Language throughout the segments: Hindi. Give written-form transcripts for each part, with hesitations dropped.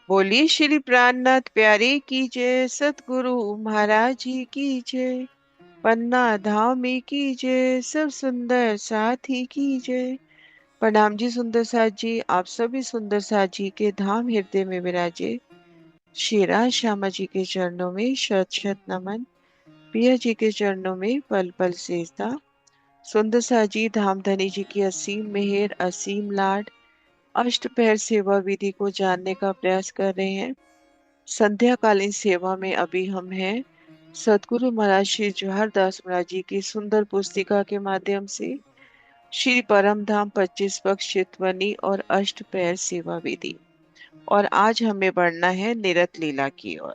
बोलिए श्री प्राणनाथ प्यारे की जय, सतगुरु महाराज जी की जय। पन्ना धाम की जय, सब सुंदर साथी की जय। प्रणाम जी सुंदर साथ जी, आप सभी सुंदर साथ जी के धाम हृदय में विराजे। श्री राज श्यामा जी के चरणों में शत शत नमन। पिया जी के चरणों में पल पल सेजदा। सुंदर साथ जी धाम धनी जी की असीम मेहर, असीम लाड, अष्टपहर सेवा विधि को जानने का प्रयास कर रहे हैं। संध्याकालीन सेवा में अभी हम हैं सतगुरु महाराज श्री जवाहर दास महाराज जी की सुंदर पुस्तिका के माध्यम से श्री परम धाम 25 पक्ष चितवनी और अष्टपैर सेवा विधि। और आज हमें बढ़ना है निरत लीला की ओर।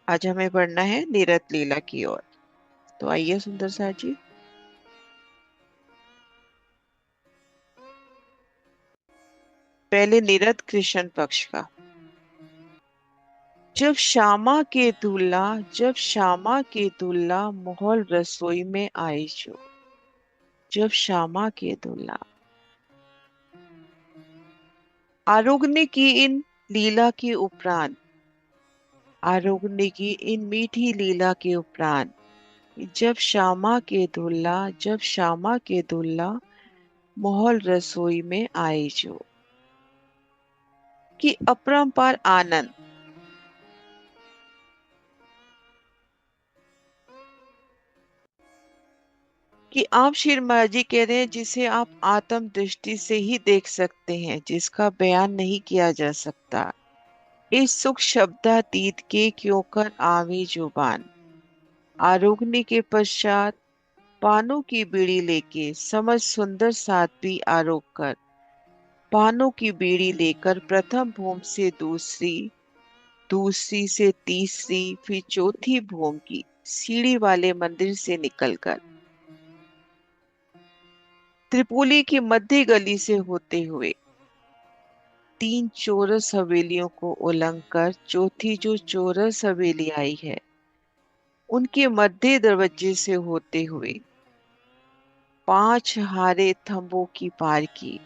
आज हमें बढ़ना है निरत लीला की ओर। तो आइए सुंदर साथ जी। पहले निरत कृष्ण पक्ष का। जब श्यामा के दूल्हा, जब श्यामा के दूल्हा मोहल रसोई में आए जो। जब श्यामा के दूल्हा आरोग्य की इन लीला के उपरांत, आरोग्य की इन मीठी लीला के उपरांत, जब श्यामा के दूल्हा, जब श्यामा के दूल्हा मोहल रसोई में आए जो। कि अपरंपार आनंद, कि आप श्री महाराज जी कह रहे हैं जिसे आप आत्म दृष्टि से ही देख सकते हैं, जिसका बयान नहीं किया जा सकता। इस सुख शब्दातीत के क्यों कर आवे जुबान। आरोग्य के पश्चात पानों की बीड़ी लेके समझ सुंदर साध्वी आरोग कर, पानों की बीड़ी लेकर प्रथम भूम से दूसरी, दूसरी से तीसरी, फिर चौथी भूम की सीढ़ी वाले मंदिर से निकलकर त्रिपुली की मध्य गली से होते हुए तीन चौरस हवेलियों को उलंघ कर चौथी जो चौरस हवेली आई है, उनके मध्य दरवाजे से होते हुए पांच हारे थंबों की पार की।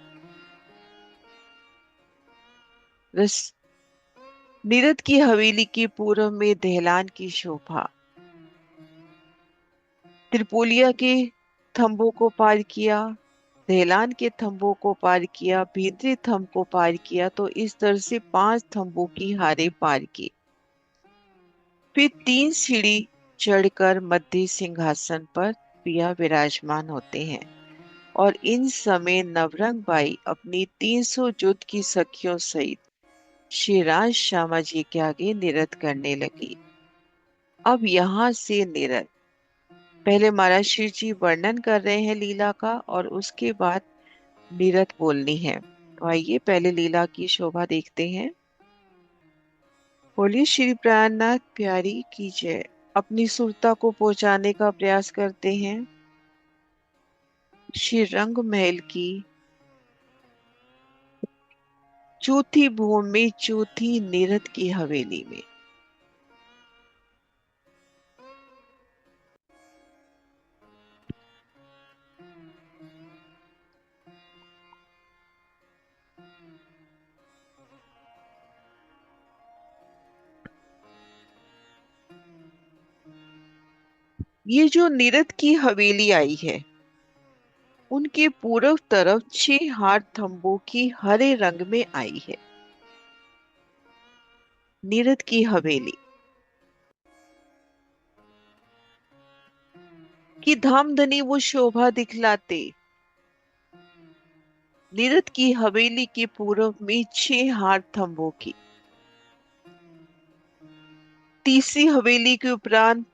रस नीरद की हवेली के पूर्व में दहलान की शोभा, त्रिपोलिया के थंबों को पार किया, दहलान के थंबों को पार किया, भीतरी थंब को पार किया, तो इस तरह से पांच थंबों की हारे पार की। फिर तीन सीढ़ी चढ़कर मध्य सिंहासन पर पिया विराजमान होते हैं। और इन समय नवरंग बाई अपनी 300 जुट की सखियों सहित श्री राज श्यामा जी के आगे निरत करने लगी। अब यहाँ से निरत, पहले महाराज श्री जी वर्णन कर रहे हैं लीला का और उसके बाद निरत बोलनी है। तो आइए पहले लीला की शोभा देखते हैं। बोलिए श्री प्राणनाथ प्यारी की जय। अपनी सुरता को पहुंचाने का प्रयास करते हैं श्री रंग महल की चौथी भूमि में, चौथी निरत की हवेली में। ये जो नीरद की हवेली आई है, उनके पूर्व तरफ 6 हाथ थंबों की हरे रंग में आई है नीरद की हवेली। की धामधनी वो शोभा दिखलाते। नीरद की हवेली के पूर्व में 6 हाथ थंबों की, तीसरी हवेली के उपरांत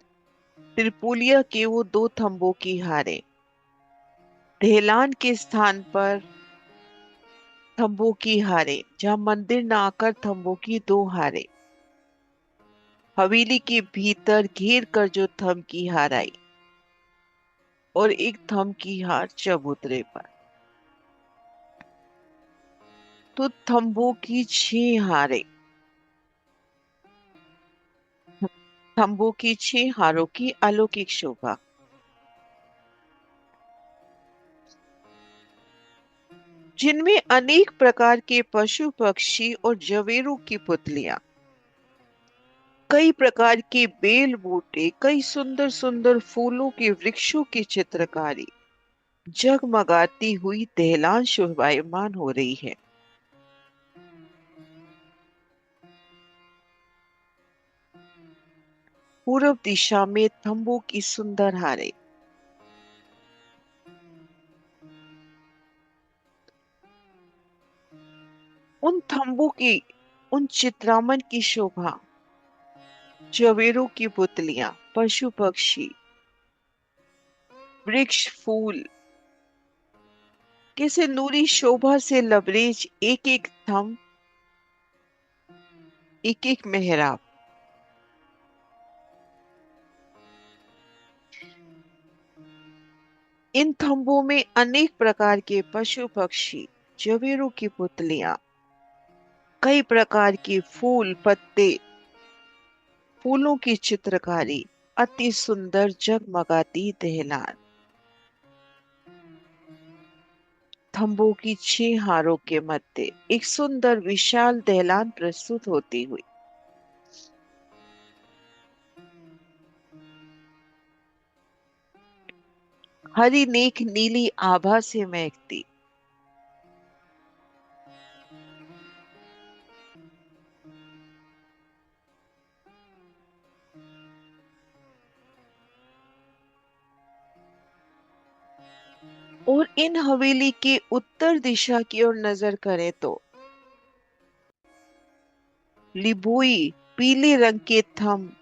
त्रिपुलिया के वो 2 थंबों की हारे, दहलान के स्थान पर थंबों की हारे, जहां मंदिर न आकर थंबों की 2 हारे, हवेली के भीतर घेर कर जो थंब की हार आई और एक थंब की हार चबूतरे पर। तो थंबों की 6 हारे, थंबों की 6 हारों की अलौकिक शोभा। जिनमें अनेक प्रकार के पशु पक्षी और जवेरों की पुतलियां, कई प्रकार के बेल बूटे, कई सुंदर सुंदर फूलों के वृक्षों की चित्रकारी जगमगाती हुई दहलान शोभायमान हो रही है। पूर्व दिशा में तंबू की सुंदर हारे, उन तंबू की, उन चित्रामन की शोभा, जवेरों की पुतलियां, पशु पक्षी, वृक्ष, फूल, कैसे नूरी शोभा से लबरेज एक एक थंब, एक एक मेहराब। इन थंबों में अनेक प्रकार के पशु पक्षी, जवेरों की पुतलियां, कई प्रकार के फूल पत्ते, फूलों की चित्रकारी, अति सुंदर जगमगाती दहलान, थंबों की 6 हारों के मध्य एक सुंदर विशाल दहलान प्रस्तुत होती हुई, हरी नेक नीली आभा से महकती, और इन हवेली के उत्तर दिशा की ओर नजर करें तो लिबोई पीले रंग के थंब,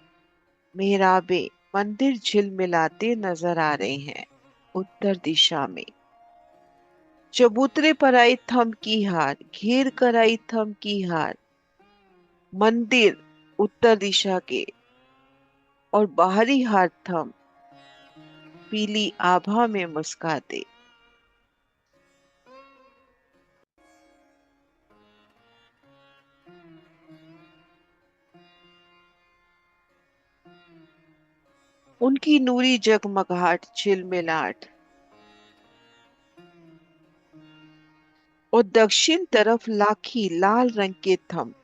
मेहराबे, मंदिर झिलमिलाते नजर आ रहे हैं। उत्तर दिशा में चबूतरे पर आई थंब की हार, घेर कर आई थंब की हार, मंदिर उत्तर दिशा के, और बाहरी हार थंब पीली आभा में मुस्काते। उनकी नूरी जगमगाहट झिलमिलाट, और दक्षिण तरफ लाखी लाल रंग के थंब,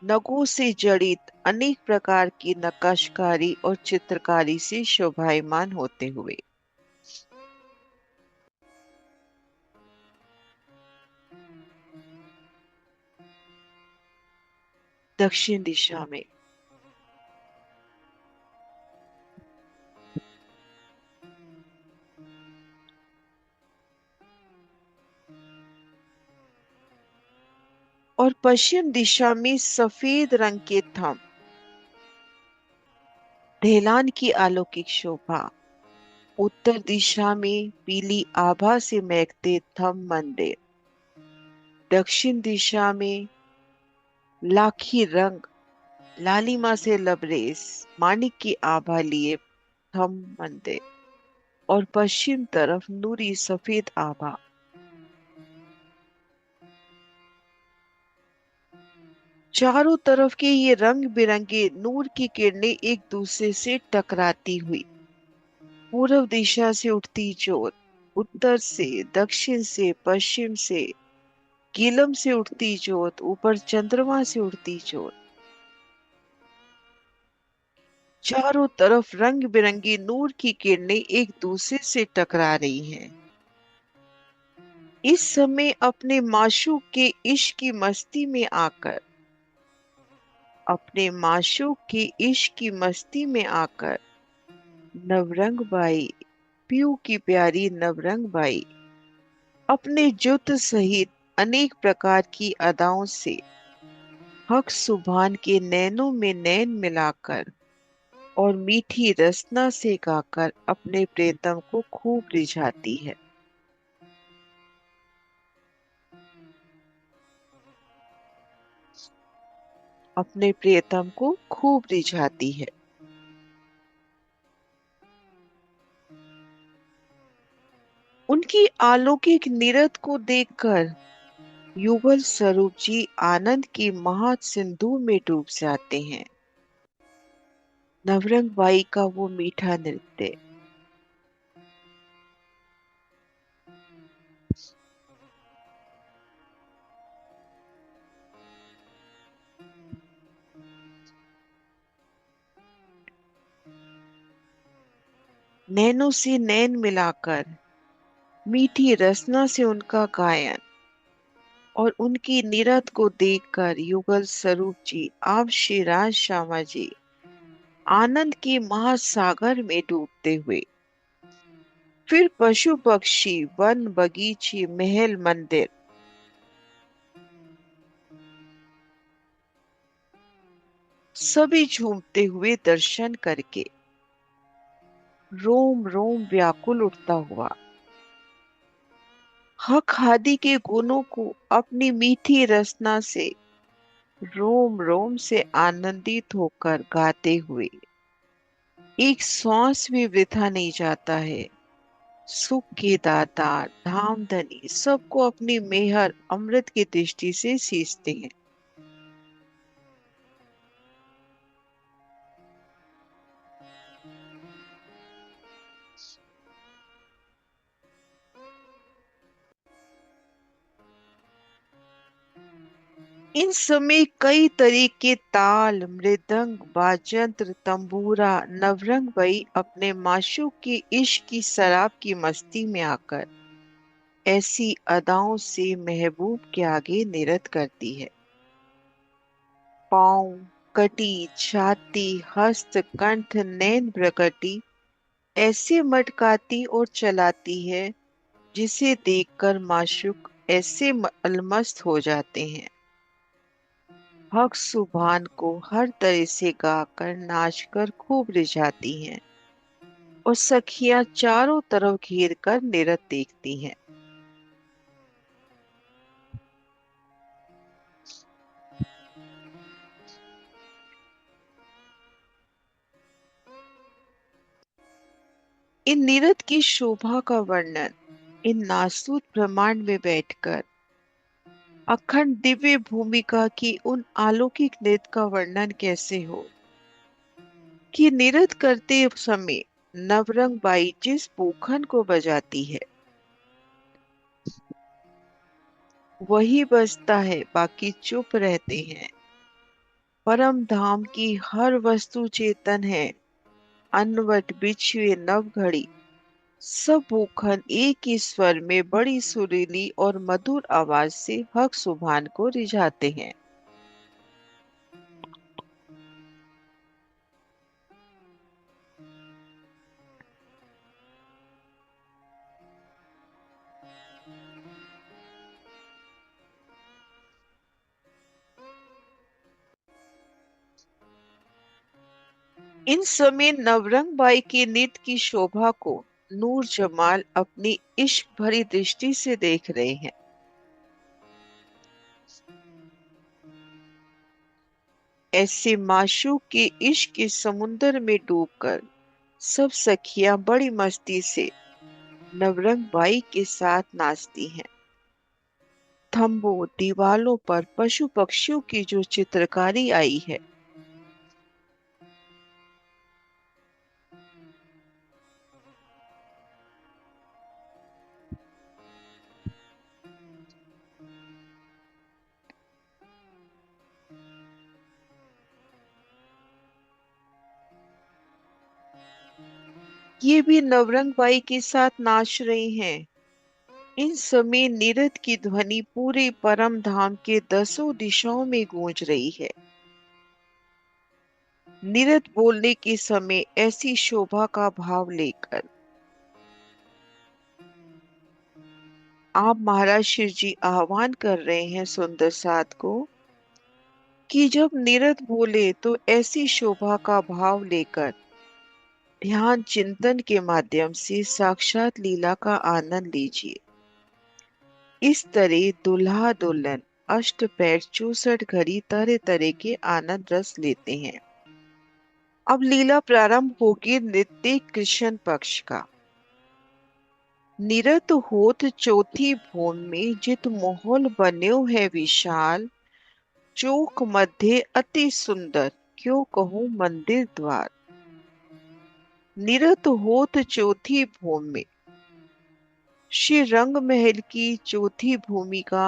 नगों से जड़ित अनेक प्रकार की नक्काशकारी और चित्रकारी से शोभायमान होते हुए, दक्षिण दिशा में और पश्चिम दिशा में सफेद रंग के थंब, ढेलान की अलौकिक शोभा। उत्तर दिशा में पीली आभा से महकते थंब मंदिर, दक्षिण दिशा में लाखी रंग लालिमा से लबरेज माणिक की आभा लिए थंब मंदिर, और पश्चिम तरफ नूरी सफेद आभा। चारों तरफ के ये रंग बिरंगे नूर की किरणें एक दूसरे से टकराती हुई, पूर्व दिशा से उठती ज्योत, उत्तर से, दक्षिण से, पश्चिम से, गीलम से उठती ज्योत, ऊपर चंद्रमा से उठती ज्योत, चारों तरफ रंग बिरंगी नूर की किरणें एक दूसरे से टकरा रही हैं। इस समय अपने माशूक के इश्क की मस्ती में आकर, अपने माशूक के इश्क की मस्ती में आकर नवरंग बाई, पीयू की प्यारी नवरंग बाई, अपने जुत सहित अनेक प्रकार की अदाओं से हक सुभान के नैनों में नैन मिलाकर और मीठी रसना से गाकर अपने प्रियतम को खूब रिझाती है। अपने प्रियतम को खूब रिझाती है। उनकी अलौकिक नीरद को देखकर युगल स्वरूप जी आनंद की महा सिंधु में डूब जाते हैं। नवरंग बाई का वो मीठा नृत्य, नैनों से नैन मिलाकर मीठी रसना से उनका गायन और उनकी नीरद को देखकर युगल स्वरूप जी आप श्री राज श्यामा जी आनंद के महासागर में डूबते हुए फिर पशु पक्षी वन बगीचे महल मंदिर सभी झूमते हुए दर्शन करके रोम रोम व्याकुल उठता हुआ हक हादी के गुणों को अपनी मीठी रसना से रोम रोम से आनंदित होकर गाते हुए एक सांस भी वृथा नहीं जाता है। सुख के दाता धामधनी सबको अपनी मेहर अमृत की दृष्टि से सींचते हैं। इन समय कई तरह के ताल मृदंग बाजंत्र तंबूरा नवरंग बई अपने माशूक की इश्क की शराब की मस्ती में आकर ऐसी अदाओं से महबूब के आगे निरत करती है। पाँव कटी छाती हस्त कंठ नैन प्रकटी ऐसे मटकाती और चलाती है जिसे देखकर माशूक ऐसे अलमस्त हो जाते हैं। हक सुभान को हर तरह से गाकर नाचकर खूब रिझाती हैं और सखियां चारों तरफ घेर कर निरत देखती हैं। इन निरत की शोभा का वर्णन इन नासूत ब्रह्मांड में बैठकर अखंड दिव्य भूमिका की उन अलौकिक नृत्य का वर्णन कैसे हो कि नृत्य करते समय नवरंग बाई जिस पूखन को बजाती है वही बजता है, बाकी चुप रहते हैं। परम धाम की हर वस्तु चेतन है। अनवट बिछुए नव घड़ी सब भूखन एक ही स्वर में बड़ी सुरीली और मधुर आवाज से हक सुभान को रिझाते हैं। इन समय नवरंग बाई के नृत्य की शोभा को नूर जमाल अपनी इश्क भरी दृष्टि से देख रहे हैं। ऐसे माशूक के इश्क के समुन्दर में डूबकर सब सखियां बड़ी मस्ती से नवरंग बाई के साथ नाचती हैं। थंबों दीवालों पर पशु पक्षियों की जो चित्रकारी आई है ये भी नवरंग बाई के साथ नाच रही हैं। इन समय निरत की ध्वनि पूरे परम धाम के दसों दिशाओं में गूंज रही है। निरत बोलने के समय ऐसी शोभा का भाव लेकर आप महाराज शिव जी आह्वान कर रहे हैं सुंदर साध को कि जब निरत बोले तो ऐसी शोभा का भाव लेकर ध्यान चिंतन के माध्यम से साक्षात लीला का आनंद लीजिए। इस तरह दुल्हा दुल्हन अष्ट पैर 64 घड़ी तरह तरह के आनंद रस लेते हैं। अब लीला प्रारंभ होगी नृत्य कृष्ण पक्ष का। निरत होत चौथी भूम में जित मोहल बन्यो है विशाल चौक मध्य अति सुंदर क्यों कहूँ मंदिर द्वार। निरत होत चौथी भूम में श्री रंग महल की चौथी भूमिका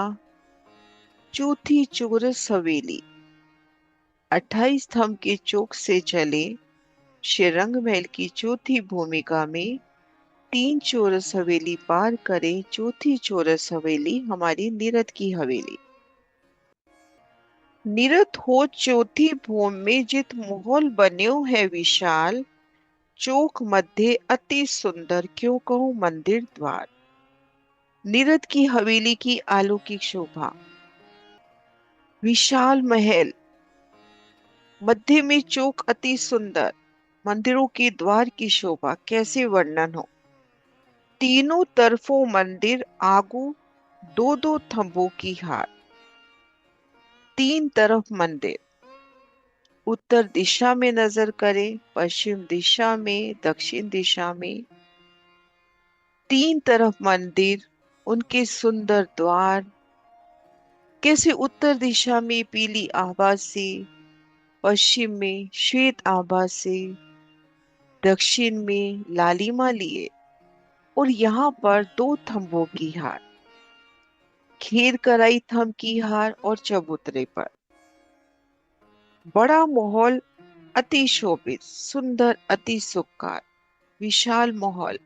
चौथी चौरस हवेली 28 थंब के चौक से चले श्रीरंग महल की चौथी भूमिका में तीन चौरस हवेली पार करे चौथी चौरस हवेली हमारी नीरद की हवेली। नीरद हो चौथी भूम में जित महल बन्यो है विशाल, चौक मध्य अति सुंदर क्यों कहूँ मंदिर द्वार। नीरद की हवेली की अलौकिक शोभा। विशाल महल, मध्य में चौक अति सुंदर, मंदिरों के द्वार की शोभा कैसे वर्णन हो। तीनों तरफों मंदिर आगू दो दो थंबों की हार। तीन तरफ मंदिर, उत्तर दिशा में नजर करें, पश्चिम दिशा में, दक्षिण दिशा में। तीन तरफ मंदिर, उनके सुंदर द्वार कैसे उत्तर दिशा में पीली आभा से, पश्चिम में श्वेत आभा से, दक्षिण में लालिमा लिए और यहाँ पर दो थंबों की हार, घेर कराई थंब की हार और चबूतरे पर। बड़ा महल अति शोभित सुंदर अति सुखकार। विशाल महल,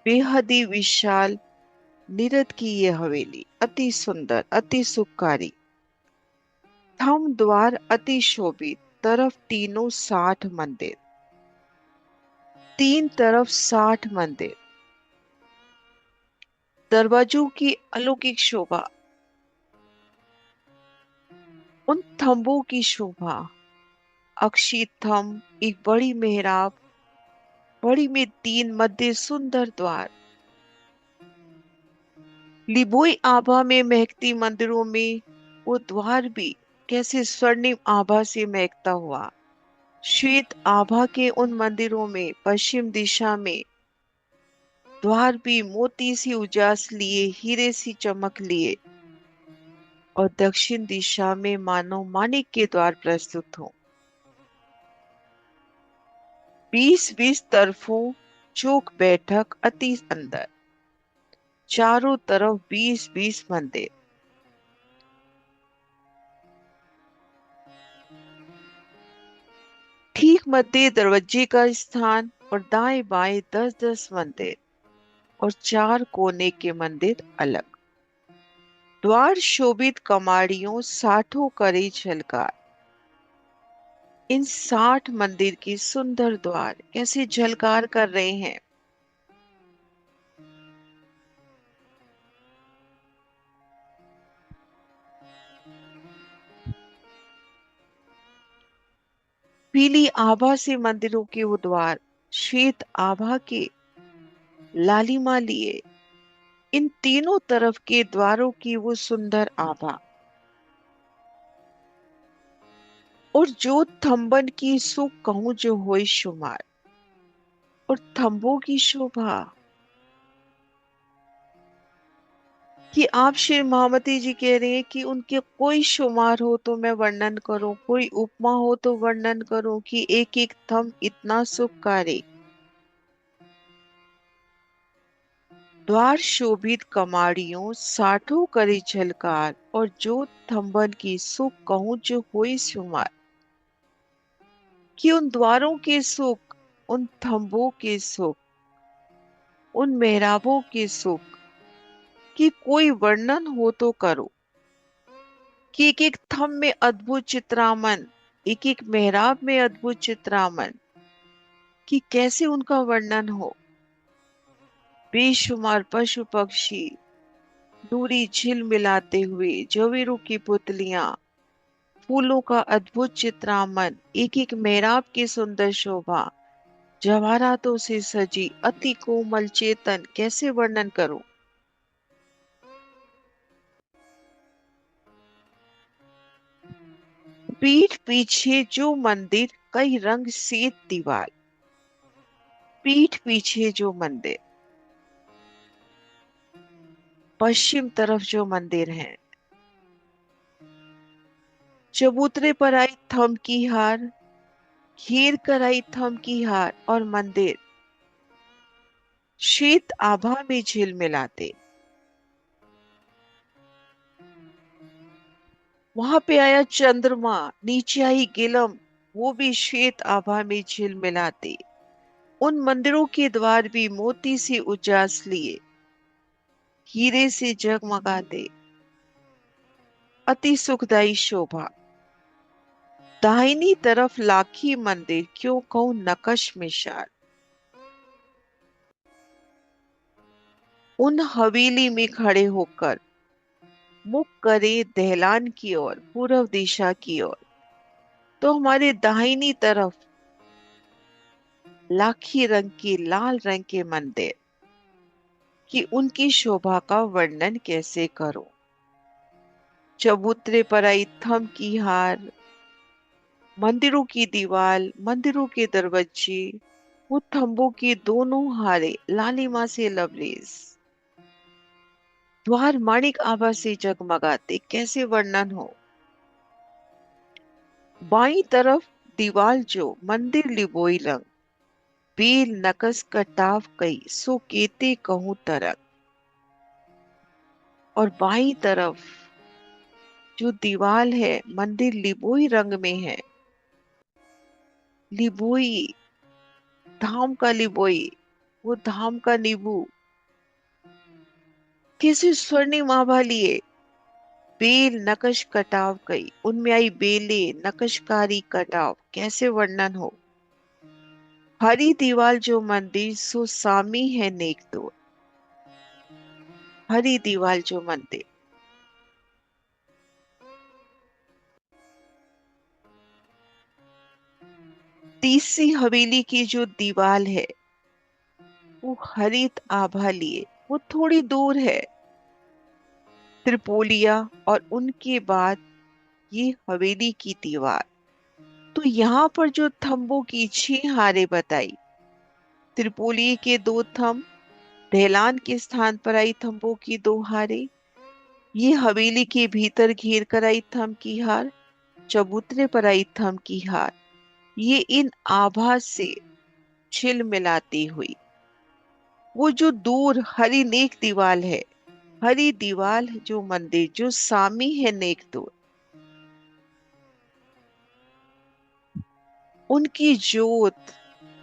बेहद ही विशाल नीरद की ये हवेली अति सुंदर अति सुखकारी। थंब द्वार अति शोभित, तरफ तीनों 60 मंदिर। तीन तरफ 60 मंदिर, दरवाजों की अलौकिक शोभा। उन थंबों की शोभा, अक्षित थंब, एक बड़ी मेहराब, बड़ी में तीन, मध्य सुंदर द्वार। लिबोई आभा में महकती मंदिरों में वो द्वार भी कैसे स्वर्णिम आभा से महकता हुआ। श्वेत आभा के उन मंदिरों में पश्चिम दिशा में द्वार भी मोती सी उजास लिए, हीरे सी चमक लिए और दक्षिण दिशा में मानो माणिक के द्वार प्रस्तुत हो। 20-20 तरफों चौक बैठक अति अंदर, चारों तरफ 20-20 मंदिर। ठीक मध्य दरवाजे का स्थान और दाएं बाएं 10-10 मंदिर और चार कोने के मंदिर अलग। द्वार शोभित कमाड़ियों साठों करे झलकार। इन 60 मंदिर की सुंदर द्वार कैसे झलकार कर रहे हैं। पीली आभा से मंदिरों के वो द्वार, श्वेत आभा के लालिमा लिए, इन तीनों तरफ के द्वारों की वो सुंदर आभा। और जो थंबन की सुख कहूं जो होए शुमार। और थंबों की शोभा कि आप श्री महामती जी कह रहे हैं कि उनके कोई शुमार हो तो मैं वर्णन करूं, कोई उपमा हो तो वर्णन करूं कि एक एक थंब इतना सुखकारी। द्वार शोभित कमाड़ियों साठों करे झलकार और जो थंबन की सुख कहूं जो होई शुमार। कि उन द्वारों के सुख, उन थंबों के सुख, उन मेहराबों के सुख कि कोई वर्णन हो तो करो। कि एक एक थंब में अद्भुत चित्रामन, एक एक मेहराब में अद्भुत चित्रामन कि कैसे उनका वर्णन हो। बेशुमार पशु पक्षी दूरी झिल मिलाते हुए, जवेरों की पुतलियां, फूलों का अद्भुत चित्रामन, एक एक मेहराब की सुंदर शोभा, जवाहरातों से सजी अति कोमल चेतन कैसे वर्णन करूं। पीठ पीछे जो मंदिर कई रंग से दीवार। पीठ पीछे जो मंदिर, पश्चिम तरफ जो मंदिर है, चबूतरे पर आई थंब की हार, घेर कर आई थंब की हार और मंदिर श्वेत आभा में झिलमिलाते। वहां पे आया चंद्रमा, नीचे आई गिलम, वो भी श्वेत आभा में झिलमिलाते। उन मंदिरों के द्वार भी मोती से उजास लिए, हीरे से जगमगाते। अति सुखदाई शोभा। दाहिनी तरफ लाखी मंदिर, क्यों कहूं नकश मिशाल। उन हवेली में खड़े होकर मुख करे दहलान की ओर, पूर्व दिशा की ओर, तो हमारे दाहिनी तरफ लाखी रंग के, लाल रंग के मंदिर कि उनकी शोभा का वर्णन कैसे करो। चबूतरे पर आई थम की हार, मंदिरों की दीवार, मंदिरों के दरवाजे, वो थंबों के दोनों हारे लालिमा से लबरेज, द्वार माणिक आभा से जगमगाते, कैसे वर्णन हो। बाईं तरफ दीवार जो मंदिर लिबोई रंग, बेल नकस कटाव कई, सो केते कहूं तरक। और बाईं तरफ जो दीवार है मंदिर लिबोई रंग में है। लिबोई, धाम का लिबोई, वो धाम का नींबू कैसे स्वर्णिम आभा लिए। बेल नकश कटाव कई, उनमें आई बेले नकशकारी कटाव, कैसे वर्णन हो। हरी दीवार जो मंदिर, सो सामी है नेक दो। हरी दीवार जो मंदिर। तीसरी हवेली की जो दीवार है वो हरित आभा लिए, वो थोड़ी दूर है। त्रिपोलिया और उनके बाद ये हवेली की दीवार। तो यहाँ पर जो थंबों की 6 हारे बताई, त्रिपोली के 2 थंब, ढेलान के स्थान पर आई थंबों की 2 हारे, ये हवेली के भीतर घेर कर आई थंब की हार, चबूतरे पर आई थंब की हार, ये इन आभा से छिल मिलाती हुई वो जो दूर हरी नेक दीवाल है, हरी दीवाल जो मंदिर जो सामी है नेक दूर, उनकी जोत,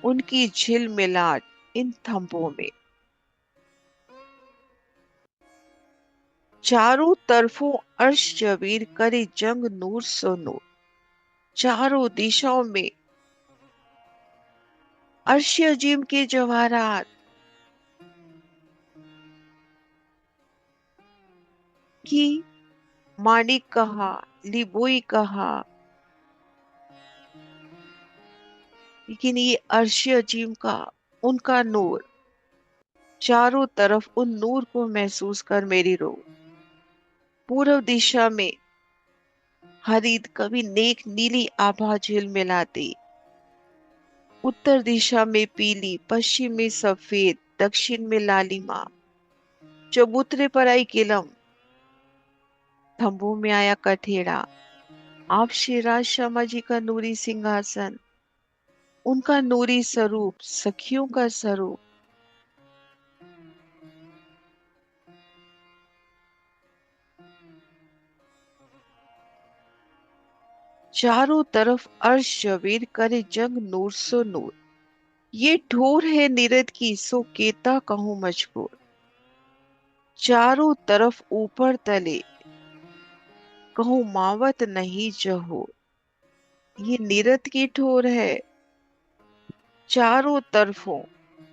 उनकी झिलमिलाट इन थंभों में। चारों तरफों अर्श जबीर करे जंग नूर सो नूर। चारों दिशाओं में अर्श अजीम के जवाहरात की, माणिक कहा, लिबोई कहा, लेकिन ये अर्श अजीम का उनका नूर, चारों तरफ उन नूर को महसूस कर मेरी रूह। पूर्व दिशा में हरित कभी नेक नीली आभा झिलमिलाती, उत्तर दिशा में पीली, पश्चिम में सफेद, दक्षिण में लालिमा। चबूतरे पर आई किलम, थंबों में आया कठेड़ा। आप शिराज शर्मा जी का नूरी सिंहासन, उनका नूरी स्वरूप, सखियों का स्वरूप। चारों तरफ अर्श जबीर करे जंग नूर सो नूर। ये ठोर है नीरद की, सो केता कहूं मजबूर। चारों तरफ ऊपर तले कहूं मावत नहीं जहो। ये नीरद की ठोर है। चारों तरफों,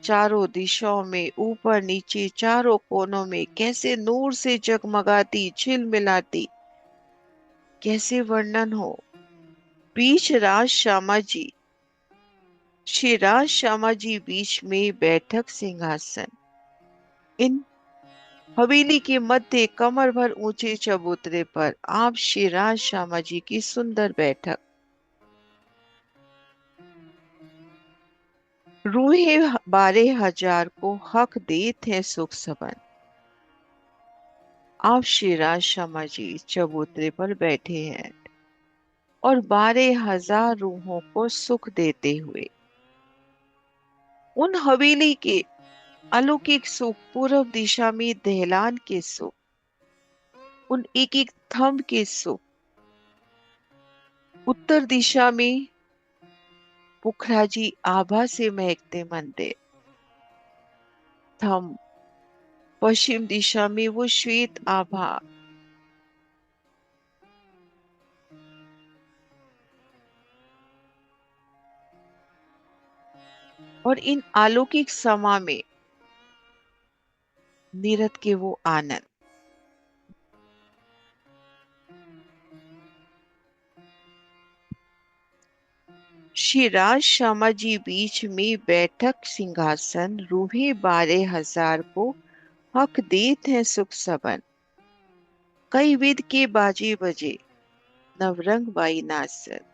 चारों दिशाओं में, ऊपर नीचे चारों कोनों में कैसे नूर से जगमगाती, झिलमिलाती, कैसे वर्णन हो। बीच राज श्यामा जी, श्री राज श्यामा जी बीच में बैठक सिंहासन। इन हवेली के मध्य कमर भर ऊंचे चबूतरे पर आप श्री राज श्यामा जी की सुंदर बैठक। रूहे 12,000 को हक देत है सुख सबन। आप श्री राज शर्मा जी चबूतरे पर बैठे हैं और 12,000 रूहों को सुख देते हुए उन हवेली के अलौकिक सुख, पूर्व दिशा में दहलान के सुख, उन एक एक थंब के सुख, उत्तर दिशा में पुखराजी आभा से महकते मंदिर, थम पश्चिम दिशा में वो श्वेत आभा। और इन अलौकिक समा में नीरद के वो आनंद। श्री राज श्यामा जी बीच में बैठक सिंहासन, रूहे 12,000 को हक देत है सुख सबन। कई विध के बाजे बजे, नवरंग बाई नाचत।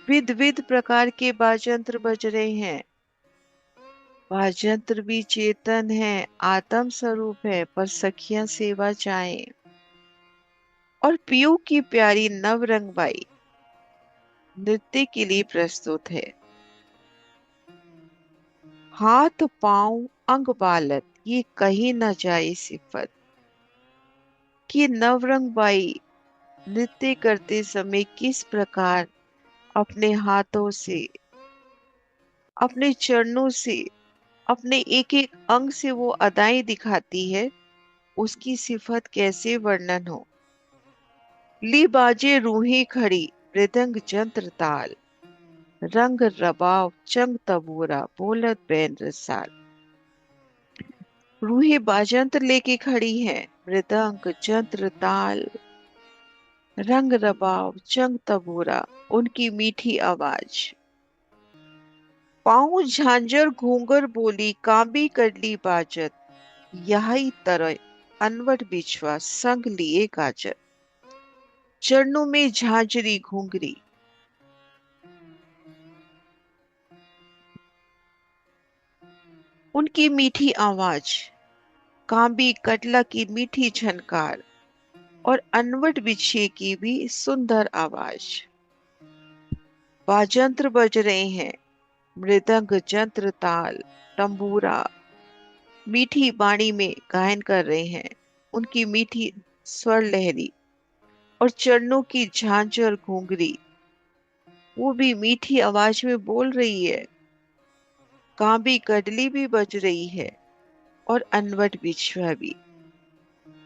विध विध प्रकार के बाजंत्र बज रहे हैं। वाजंत्र भी चेतन है, आत्म स्वरूप है, पर सखियां सेवा चाहे। और पीयू की प्यारी नवरंगबाई नृत्य के लिए प्रस्तुत है। हाथ पांव अंग बालत, ये कही न जाए सिफत कि नवरंगबाई नृत्य करते समय किस प्रकार अपने हाथों से, अपने चरणों से, अपने एक एक अंग से वो अदाएं दिखाती है, उसकी सिफत कैसे वर्णन हो। ली बाजे रूही खड़ी, मृदंग जंत्र ताल, रंग रबाव चंग तबूरा, बोलत बैन रसाल। रूही बाजंत्र लेके खड़ी है, मृदंग जंत्र ताल, रंग रबाव चंग तबूरा, उनकी मीठी आवाज। पाँव झांझर घूंगर बोली, कांबी करली बाजत, यही तरह अनवट बिछवा संग लिए गाजर। चरणों में झांझरी घूंघरी, उनकी मीठी आवाज, कांबी कटला की मीठी झनकार, और अनवट बिछे की भी सुंदर आवाज। बाजंत्र बज रहे हैं, मृदंग जंत्र ताल तंबूरा मीठी वाणी में गायन कर रहे हैं, उनकी मीठी स्वर लहरी। और चरणों की झांझर घूंघरी, वो भी मीठी आवाज में बोल रही है। कांबी कडली भी बज रही है, और अनवट बिछुआ भी,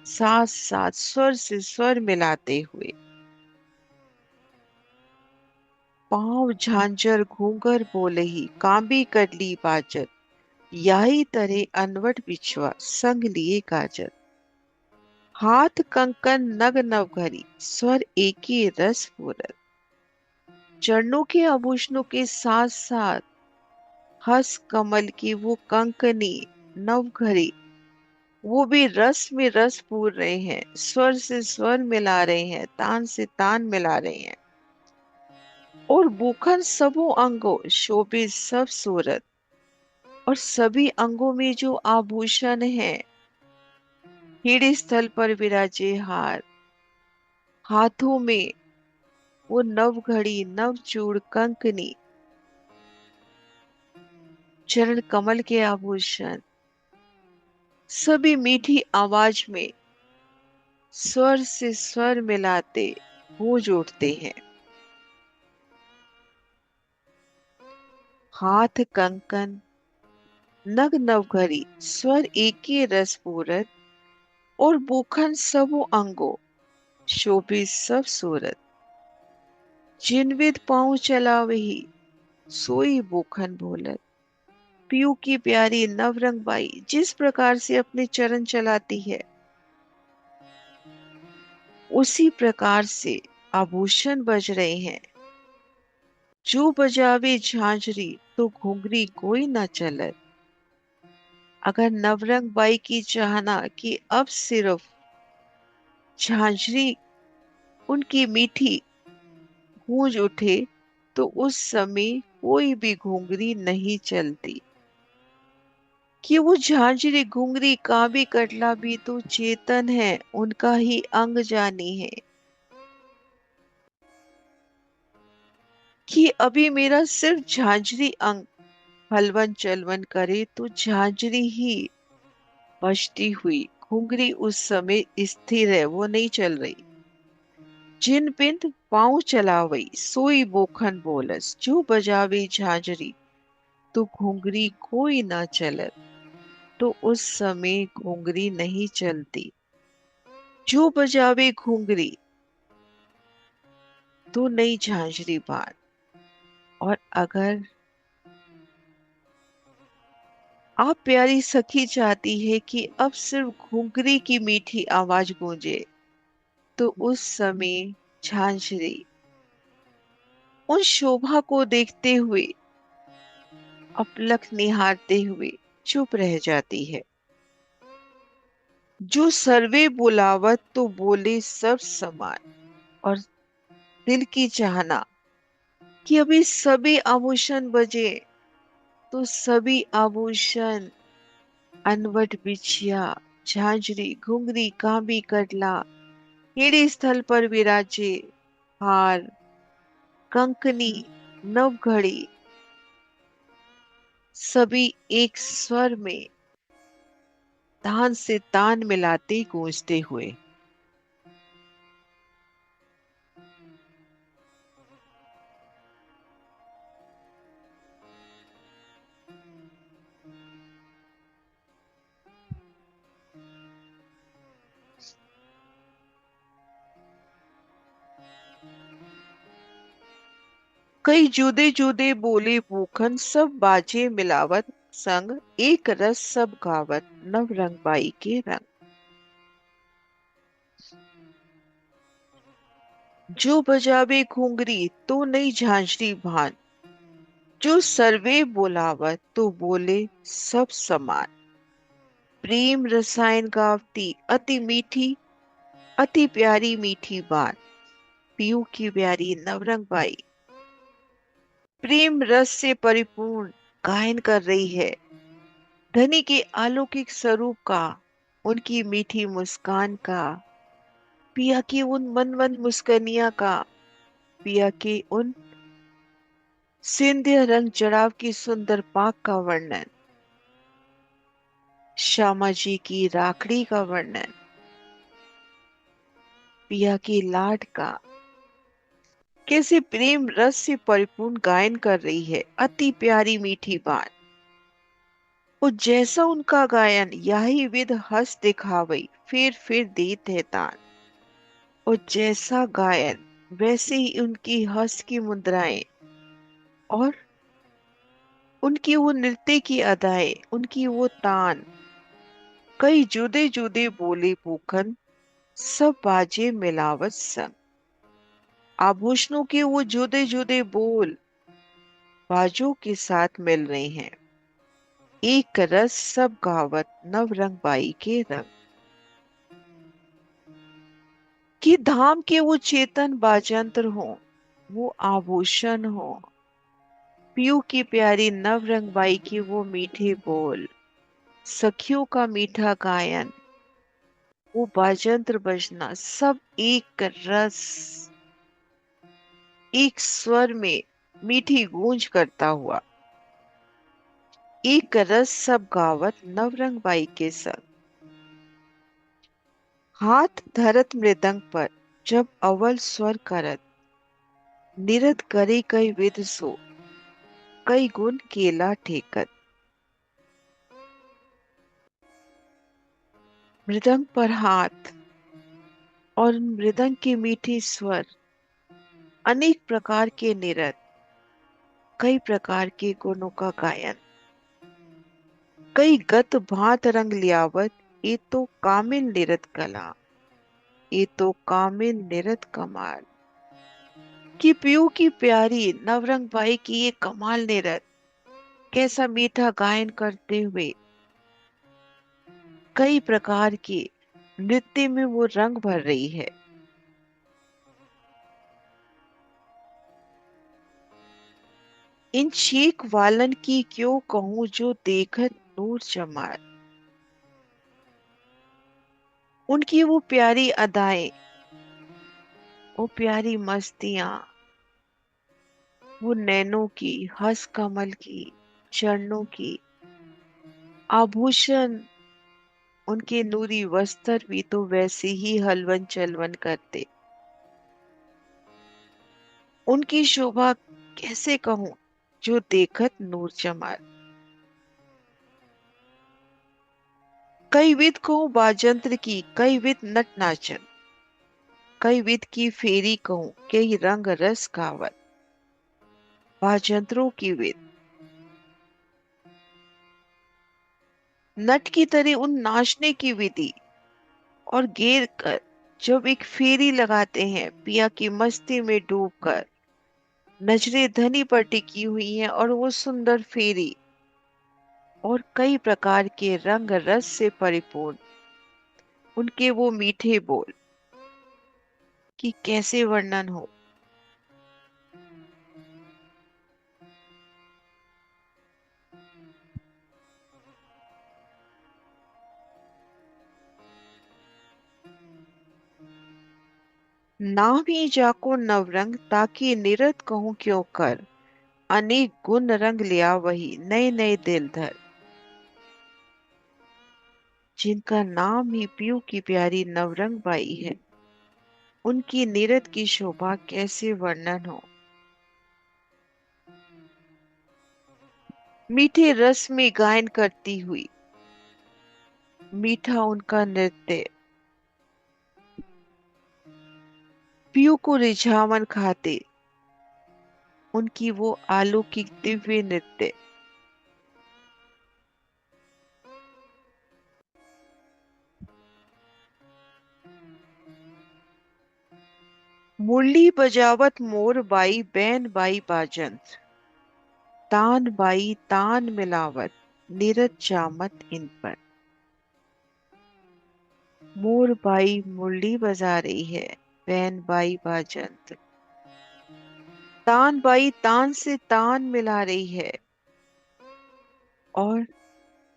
साथ साथ स्वर से स्वर मिलाते हुए। पांव झांझर घूंगर बोलही, कांबी कडली बाजत, यही तरह अनवट बिछुआ संग लिए गाजत। हाथ कंकन नग नवघरी, स्वर एकी रस पूरत। चरणों के आभूषणों के साथ साथ हस कमल की वो कंकनी नवघरी, वो भी रस में रस पूर रहे हैं, स्वर से स्वर मिला रहे हैं, तान से तान मिला रहे हैं। और बुखन सबो अंगों शोभे सब सूरत, और सभी अंगों में जो आभूषण है, हृदय स्थल पर विराजे हार, हाथों में वो नवघड़ी नवचूड़ कंकनी, चरण कमल के आभूषण, सभी मीठी आवाज में स्वर से स्वर मिलाते गूंज उठते हैं। हाथ कंकन नग नवघरी, स्वर एके रस पूरत, और बुखन सबो अंगो शोभे सब सूरत। जिन विध पाँव चलावही, सोई बुखन बोलत। पीयू की प्यारी नवरंग बाई जिस प्रकार से अपने चरण चलाती है, उसी प्रकार से आभूषण बज रहे हैं। जो बजावे झांझरी, तो घुंघरी कोई न चलत। अगर नवरंग बाई की चाहना कि अब सिर्फ झांझरी उनकी मीठी गूंज उठे, तो उस समय कोई भी घुंघरी नहीं चलती। कि वो झांझरी घुंघरी काबी कटला भी तो चेतन है, उनका ही अंग जानी है। कि अभी मेरा सिर्फ झांझरी अंग हलवन चलवन करे, तो झांझरी ही बजती हुई, घुंघरी उस समय स्थिर है, वो नहीं चल रही। जिन बिंद पाँव चलावई सोई बोखन बोलस, जो बजावे झांझरी तो घुंघरी कोई ना चलत। तो उस समय घुंघरी नहीं चलती। जो बजावे घुंघरी तो नई झांझरी बात। और अगर आप प्यारी सखी चाहती है कि अब सिर्फ घुंघरी की मीठी आवाज गूंजे, तो उस समय झांझरी उन शोभा को देखते हुए, अपलक निहारते हुए चुप रह जाती है। जो सर्वे बुलावत तो बोले सब समान। और दिल की चाहना कि अभी सभी आभूषण बजे, तो सभी आभूषण अनवट बिछिया झांझरी घुंघरी कांबी कटला हेड़ी स्थल पर विराजे। हार कंकनी नवघड़ी सभी एक स्वर में तान से तान मिलाते गूंजते हुए। कई जुदे जुदे बोले भूखन सब बाजे मिलावत संग एक रस सब गावत नव रंग बाई के रंग। जो बजावे घुंघरी तो नई झांझरी भान। जो सर्वे बोलावत तो बोले सब समान। प्रेम रसायन गावती अति मीठी अति प्यारी मीठी बात। पीयू की प्यारी नवरंग बाई प्रेम रस से परिपूर्ण गायन कर रही है धनी के अलौकिक स्वरूप का, उनकी मीठी मुस्कान का, पिया की उन मनमंद मुस्कानिया का, पिया के उन सिंध्य रंग जड़ाव की सुंदर पाक का वर्णन, श्यामा जी की राखड़ी का वर्णन, पिया की लाड का, कैसे प्रेम रस से परिपूर्ण गायन कर रही है अति प्यारी मीठी बात। और जैसा उनका गायन यही विध हंस दिखावई फिर देत है तान। और जैसा गायन वैसे ही उनकी हंस की मुद्राएं और उनकी वो नृत्य की अदाएं, उनकी वो तान। कई जुदे जुदे बोले पूखन सब बाजे मिलावत संग। आभूषणों के वो जुदे जुदे बोल बाजों के साथ मिल रहे हैं। एक रस सब गावत नव रंग बाई के रंग। कि धाम के वो चेतन बाजंत्र हो, वो आभूषण हो, पीयू की प्यारी नव रंग बाई की वो मीठे बोल, सखियों का मीठा गायन, वो बाजंत्र बजना सब एक रस एक स्वर में मीठी गूंज करता हुआ। एक रस सब गावत नवरंग बाई के संग। हाथ धरत मृदंग पर जब अव्वल स्वर करत, निरत करे कई विध सो, कई गुण केला ठेकत। मृदंग पर हाथ और मृदंग के मीठे स्वर, अनेक प्रकार के निरत, कई प्रकार के गुणों का गायन, कई गत भात रंग लियावत, ये तो कामिल निरत कला, ये तो कामिल निरत कमाल। कि पीयू की प्यारी नवरंग बाई की ये कमाल निरत कैसा मीठा गायन करते हुए कई प्रकार के नृत्य में वो रंग भर रही है। इन चीक वालन की क्यों कहूं जो देखत नूर जमाल। उनकी वो प्यारी अदाएं, वो प्यारी मस्तियां, वो नैनों की हंस कमल की चरणों की आभूषण, उनके नूरी वस्त्र भी तो वैसे ही हलवन चलवन करते। उनकी शोभा कैसे कहूं, जो देखत नूर जमाल। कई विध कहूँ बाजंत्र की, कई विध नट नाचन, कई विध की फेरी कहूँ, कई रंग रस गावत। बाजंत्रों की विध, नट की तरह उन नाचने की विधि, और घेर कर जब एक फेरी लगाते हैं पिया की मस्ती में डूबकर। नजरें धनी पर टिकी हुई हैं और वो सुंदर फेरी, और कई प्रकार के रंग रस से परिपूर्ण उनके वो मीठे बोल, कि कैसे वर्णन हो। नाभी जाको नवरंग, ताकि निरत कहूँ क्यों कर। अनेक गुण रंग लिया वही, नए नए दिल धर। जिनका नाम ही पीयू की प्यारी नवरंग बाई है, उनकी नीरद की शोभा कैसे वर्णन हो। मीठे रस में गायन करती हुई, मीठा उनका नृत्य, पीयू को रिझावन खाते उनकी वो अलौकिक दिव्य नृत्य। मुरली बजावत मोर बाई, बैन बाई बाजंत। तान बाई तान मिलावत, नीरद जामत इन पर। मोर बाई मुरली बजा रही है, बैन बाई बाजंत। तान बाई तान से तान मिला रही है, और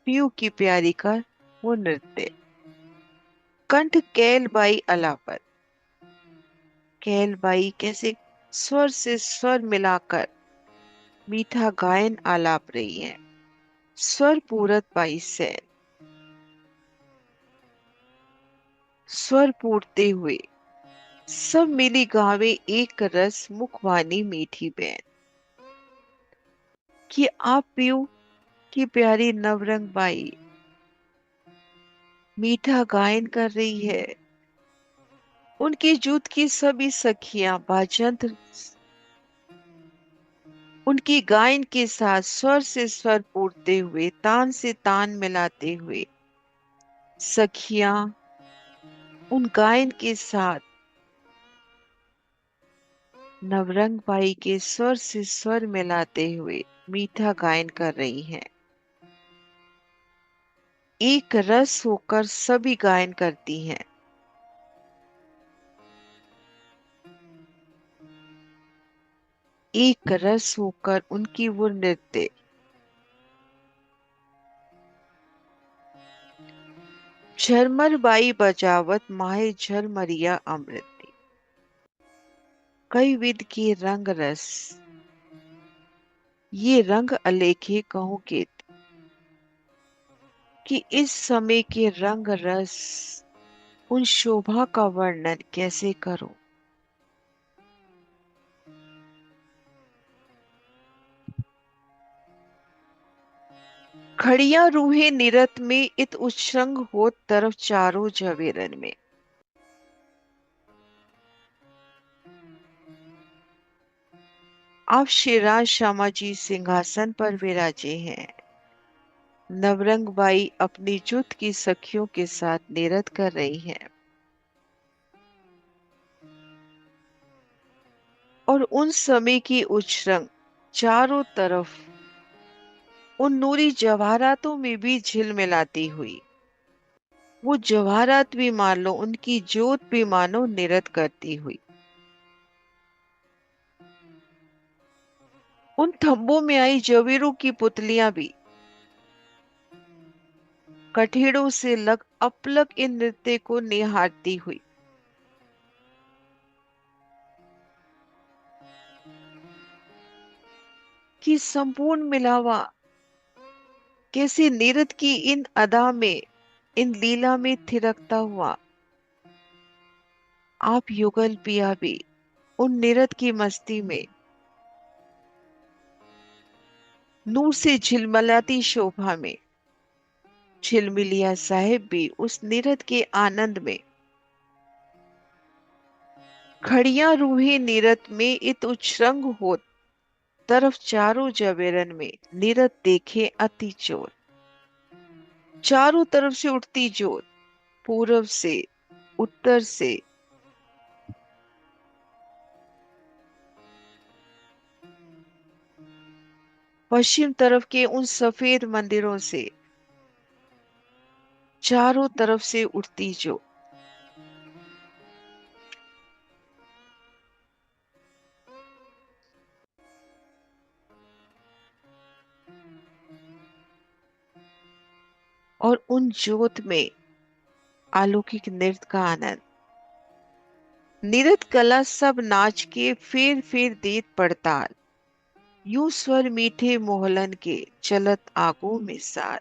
पीयू की प्यारी का वो नृत्य। कंठ कैल बाई अलापत, कैल बाई कैसे स्वर से स्वर मिलाकर मीठा गायन आलाप रही है। स्वर पूरत बाई सैन, स्वर पूरते हुए सब मिली गावे एक रस, मुखवानी मीठी बैन। कि आप पीयू की प्यारी नवरंग बाई मीठा गायन कर रही है। उनकी जूत की सभी सखियां बाजंत उनकी गायन के साथ स्वर से स्वर पूरते हुए, तान से तान मिलाते हुए सखियां उन गायन के साथ नवरंग बाई के स्वर से स्वर मिलाते हुए मीठा गायन कर रही हैं। एक रस होकर सभी गायन करती हैं। एक रस होकर उनकी वो नृत्य। झरमर बाई बजावत, माहे झरमरिया अमृत। कई विध के रंग रस, ये रंग अलेखे कहूं के, कि इस समय के रंग रस उन शोभा का वर्णन कैसे करूं। खड़िया रूहे निरत में, इत उच्छृंग होत तरफ चारों जवेरन में। आप शिवराज श्यामा जी सिंहासन पर विराजे हैं। नवरंग बाई अपनी जुत की सखियों के साथ नृत्य कर रही हैं, और उन समय की उछ्रंग चारों तरफ उन नूरी जवाहरातों में भी झिलमिलाती हुई। वो जवाहरात भी मान लो, उनकी जोत भी मानो नृत्य करती हुई। उन थंबों में आई जवेरों की पुतलियां भी कठेड़ों से लग अपलक इन नृत्य को निहारती हुई। कि संपूर्ण मिलावा कैसे नृत्य की इन अदा में, इन लीला में थिरकता हुआ। आप युगल पिया भी उन निरत की मस्ती में नूर से झिलमिलाती शोभा में झिलमिलिया साहेब भी उस निरत के आनंद में खड़िया रूहे नीरत में इत उच्चरंग होत तरफ चारों जवेरन में नीरत देखे अति चोर। चारों तरफ से उठती जोत, पूरब से, उत्तर से, पश्चिम तरफ के उन सफेद मंदिरों से चारों तरफ से उठती जोत। और उन जोत में अलौकिक नृत्य का आनंद। नृत्य कला सब नाच के फेर फेर देत पड़ताल। यूं स्वर मीठे मोहलन के चलत आगों में साथ।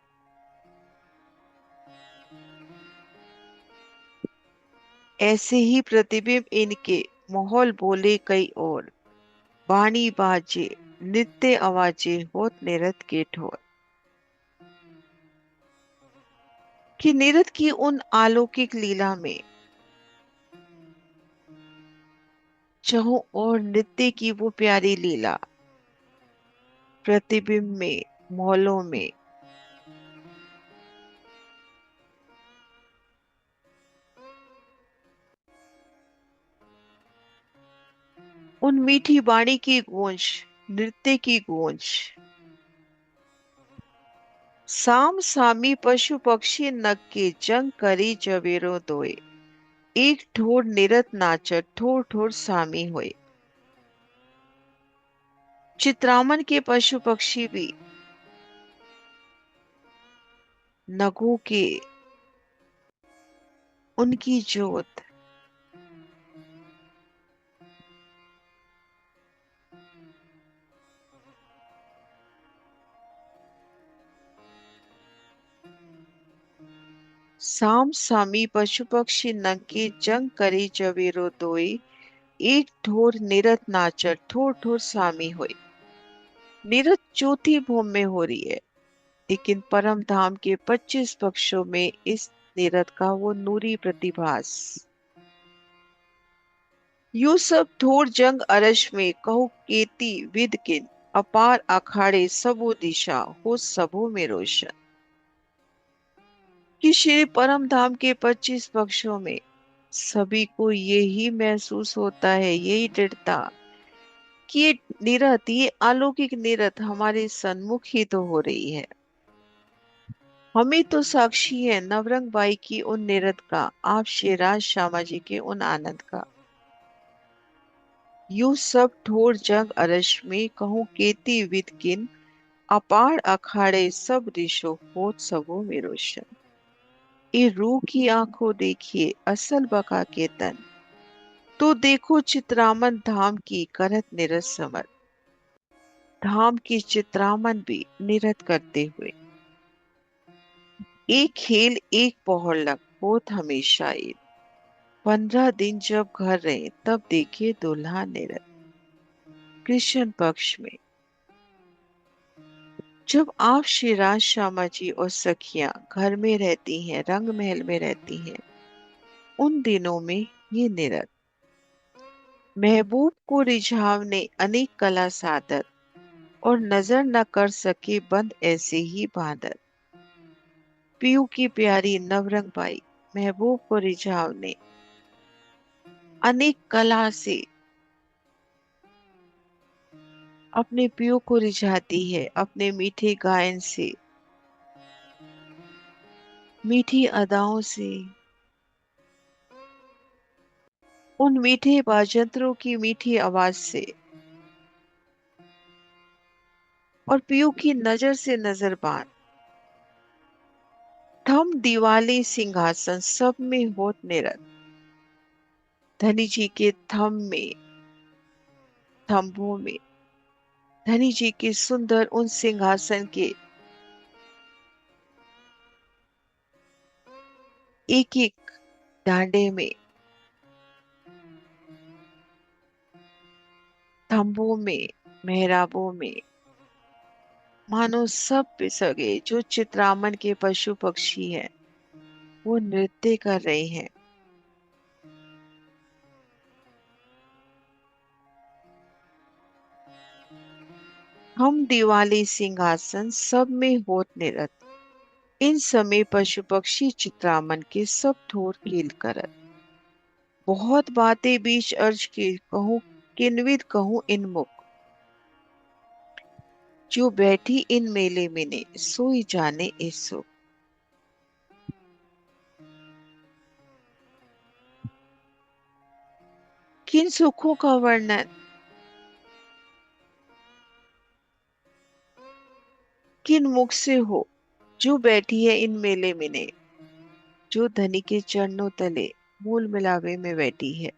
ऐसे ही प्रतिबिंब इनके माहौल बोले कई और। वाणी बाजे नित्य आवाजे होत नृत्य के ठोर। कि नृत्य की उन अलौकिक लीला में चाहो और नृत्य की वो प्यारी लीला प्रतिबिंब में, मौलों में, उन मीठी वाणी की गूंज, नृत्य की गूंज। साम सामी पशु पक्षी नग के जंग करी जवेरो दोए। एक ठोर निरत नाचत ठोर ठोर सामी हुए। चित्रामन के पशु पक्षी भी नगों के उनकी जोत साम सामी पशु पक्षी नंगे जंग करे जवेरो दोई। एक ठोर निरत नाचत ठोर ठोर सामी हुई। निरत चौथी भूमि में हो रही है, लेकिन परम धाम के 25 पक्षों में इस निरत का वो नूरी प्रतिभास। यू सब ठोर जंग अरश में कहू केती विद किन। अपार अखाड़े सबो दिशा हो सबो में रोशन। कि श्री परम धाम के 25 पक्षों में सभी को यही महसूस होता है, यही दृढ़ता कि ये निरत, ये अलौकिक निरत हमारे सन्मुख ही तो हो रही है। हमें तो साक्षी है नवरंग बाई की उन निरत का, आप शेराज श्यामा जी के उन आनंद का। यू सब ठोर जंग अरश में कहूँ केती विद किन। अपार अखाड़े सब ऋषो होत सबो में रोशन। ए रूह की आंखों देखिए असल बका के तन। तो देखो चित्रामन धाम की करत निरत समर। धाम की चित्रामन भी निरत करते हुए एक खेल एक पौड़ लग होत हमेशा ईद। 15 दिन जब घर रहे तब देखे दुल्हा निरत। कृष्ण पक्ष में जब आप श्रीराज श्यामा जी और सखियां घर में रहती हैं, रंग महल में रहती हैं, उन दिनों में ये निरत महबूब को रिझावने अनेक कला सादर और नजर न कर सके बंद ऐसे ही बादर। पीयू की प्यारी नवरंग बाई महबूब को रिझावने अनेक कला से अपने पीयू को रिझाती है, अपने मीठे गायन से, मीठी अदाओं से, उन मीठे बाजंत्रों की मीठी आवाज से और पीयू की नजर से नजर बांध। थम दिवाली सिंहासन सब में होत निरत। धनी जी के थम में, थंभों में, धनी जी के सुंदर उन सिंहासन के एक एक डांडे में थंबों में, मेहराबों में मानो सब सगे जो चित्रामन के पशु पक्षी हैं वो नृत्य कर रहे हैं। हम दिवाली सिंहासन सब में होत निरत, इन समय पशु पक्षी चित्रामन के सब ठोर कील करत। बहुत बातें बीच अर्ज की कहूँ, किनविद कहूँ इन मुख, जो बैठी इन मेले में ने सोई जाने इस सुख। किन सुखों का वर्णन किन मुख से हो, जो बैठी है इन मेले में ने, जो धनी के चरणों तले मूल मिलावे में बैठी है,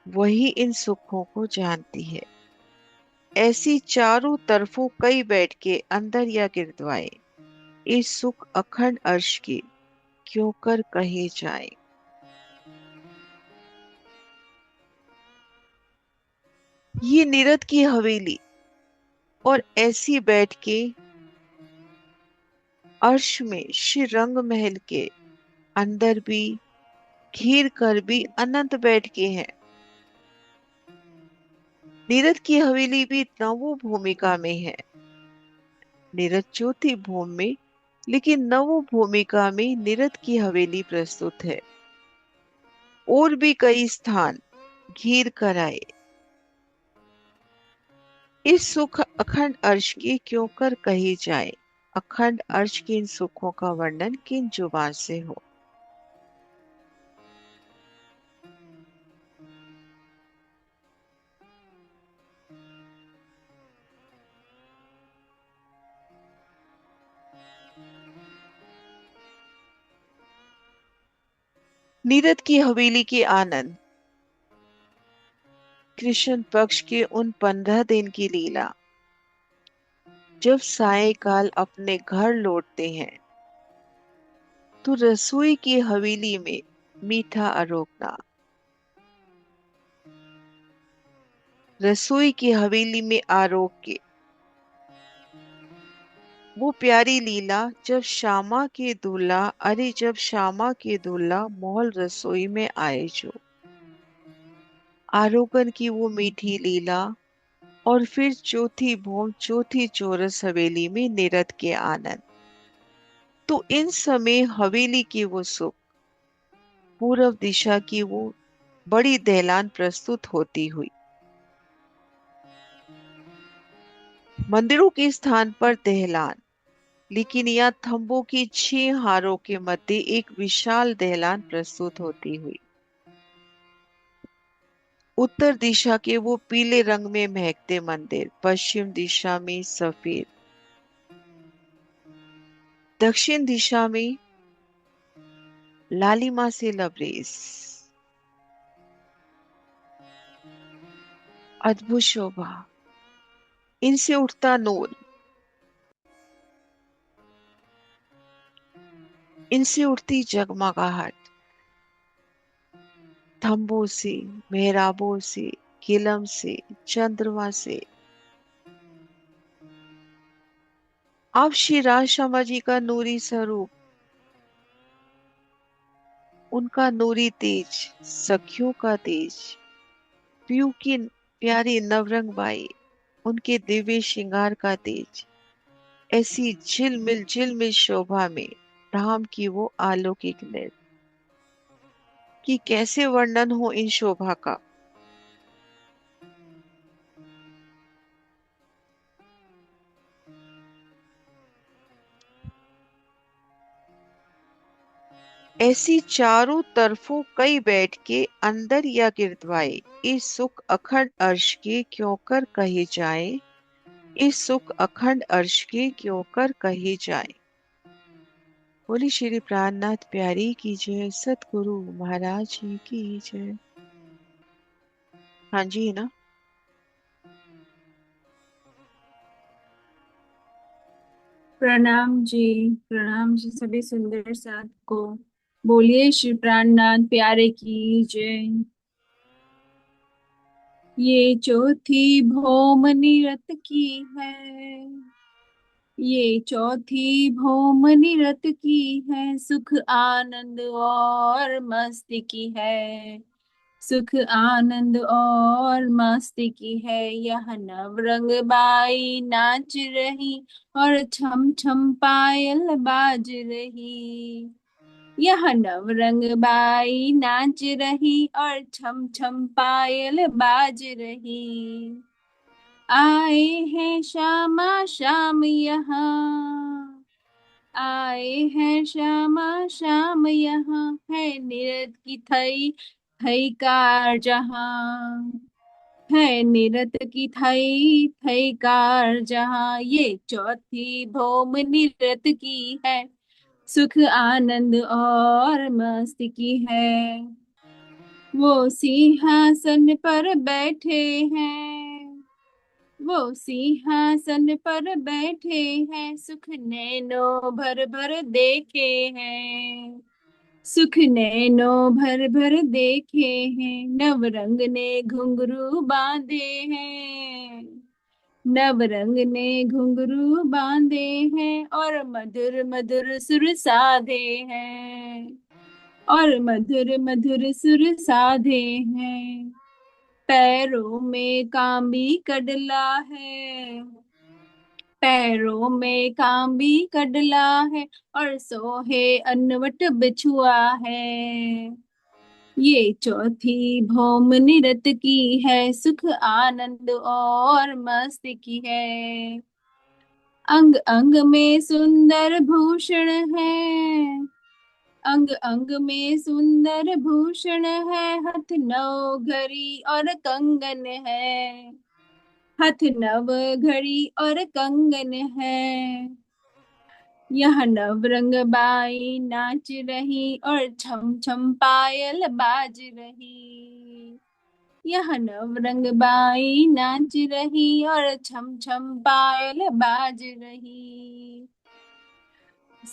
वही इन सुखों को जानती है। ऐसी चारों तरफों कई बैठ के अंदर या गिरदवाए, इस सुख अखंड अर्श के क्यों कर कहे जाए। ये नीरद की हवेली और ऐसी बैठ के अर्श में श्री रंग महल के अंदर भी घिर कर भी अनंत बैठ के हैं। नीरद की हवेली भी नवो भूमिका में है। नीरद चौथी भूमि में, लेकिन नवो भूमिका में नीरद की हवेली प्रस्तुत है। और भी कई स्थान घिर कर आए, इस सुख अखंड अर्श की क्यों कर कही जाए। अखंड अर्श के इन सुखों का वर्णन किन जुबान से हो। नीरद की हवेली के आनंद, कृष्ण पक्ष के उन 15 दिन की लीला, जब सायकाल अपने घर लौटते हैं तो रसोई की हवेली में मीठा अरोगना, रसोई की हवेली में आरोग के वो प्यारी लीला, जब श्यामा के दूल्हा, अरे जब श्यामा के दूल्हा मोहल रसोई में आए जो आरोगन की वो मीठी लीला। और फिर चौथी भूम चौथी चौरस हवेली में नीरद के आनंद। तो इन समय हवेली की वो सुख, पूर्व दिशा की वो बड़ी दहलान प्रस्तुत होती हुई, मंदिरों के स्थान पर दहलान, लेकिन यहाँ थंबों की 6 हारों के मध्य एक विशाल दहलान प्रस्तुत होती हुई, उत्तर दिशा के वो पीले रंग में महकते मंदिर, पश्चिम दिशा में सफेद, दक्षिण दिशा में लालिमा से लबरेज, अद्भुत शोभा, इनसे उठता नूर, इनसे उठती जगमगाहट, थंबों से, मेहराबों से, किलम से, चंद्रमा से। अब श्री राज शर्मा जी का नूरी स्वरूप, उनका नूरी तेज, सखियों का तेज, पीयू की प्यारी नवरंग बाई, उनके दिव्य श्रृंगार का तेज, ऐसी झिलमिल शोभा में राम की वो अलौकिक नृत्य, कि कैसे वर्णन हो इन शोभा का। ऐसी चारों तरफों कई बैठ के अंदर या गिरदवाए, इस सुख अखंड अर्श के क्यों कर कहे जाए। इस सुख अखंड अर्श के क्यों कर कहे जाए। बोली श्री प्राणनाथ प्यारी की जय, सतगुरु महाराज जी की जय। हाँ जी, है ना। प्रणाम जी सभी सुंदर साथ को। बोलिए श्री प्राणनाथ प्यारे की जय। ये चौथी भौम निरत की है। ये चौथी भौम निरत की है। सुख आनंद और मस्ती की है। सुख आनंद और मस्ती की है। यह नवरंग बाई नाच रही और छम छम पायल बाज रही। यह नवरंग बाई नाच रही और छम छम पायल बाज रही। आए हैं श्यामा श्याम यहाँ। आए हैं श्यामा श्याम यहाँ। है निरत की थई थई कार जहाँ। है निरत की थई थई कार जहाँ। ये चौथी भौम निरत की है। सुख आनंद और मस्ती की है। वो सिंहासन पर बैठे हैं। वो सिंहासन पर बैठे हैं। सुख नैनो भर भर देखे हैं। सुख नैनो भर भर देखे हैं। नवरंग ने घुंघरू बांधे हैं। नवरंग ने घुंघरू बांधे हैं और मधुर मधुर सुर साधे हैं। और मधुर मधुर सुर साधे हैं। पैरों में कांबी कड़ला है। पैरों में कांबी कड़ला है और सोहे अनवट बिछुआ है। ये चौथी भौम निरत की है। सुख आनंद और मस्ती की है। अंग अंग में सुंदर भूषण है। अंग अंग में सुंदर भूषण है। हथ नौ घड़ी और कंगन है। हथ नव घड़ी और कंगन है। यह नवरंग बाई नाच रही और छम छम पायल बाज रही। यह नवरंग बाई नाच रही और छम छम पायल बाज रही।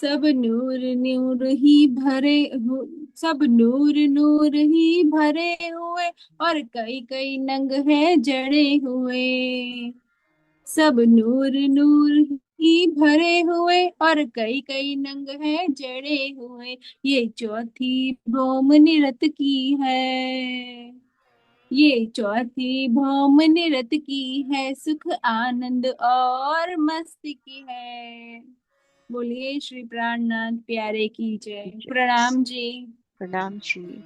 सब नूर नूर ही भरे सब नूर नूर ही भरे हुए और कई कई नंग है जड़े हुए। सब नूर नूर ही भरे हुए और कई कई नंग है जड़े हुए। ये चौथी भौम निरत की है। ये चौथी भौम निरत की है। सुख आनंद और मस्ती की है। बोलिए श्री प्राणनाथ प्यारे की जय। जय। प्रणाम जी। प्रणाम जी।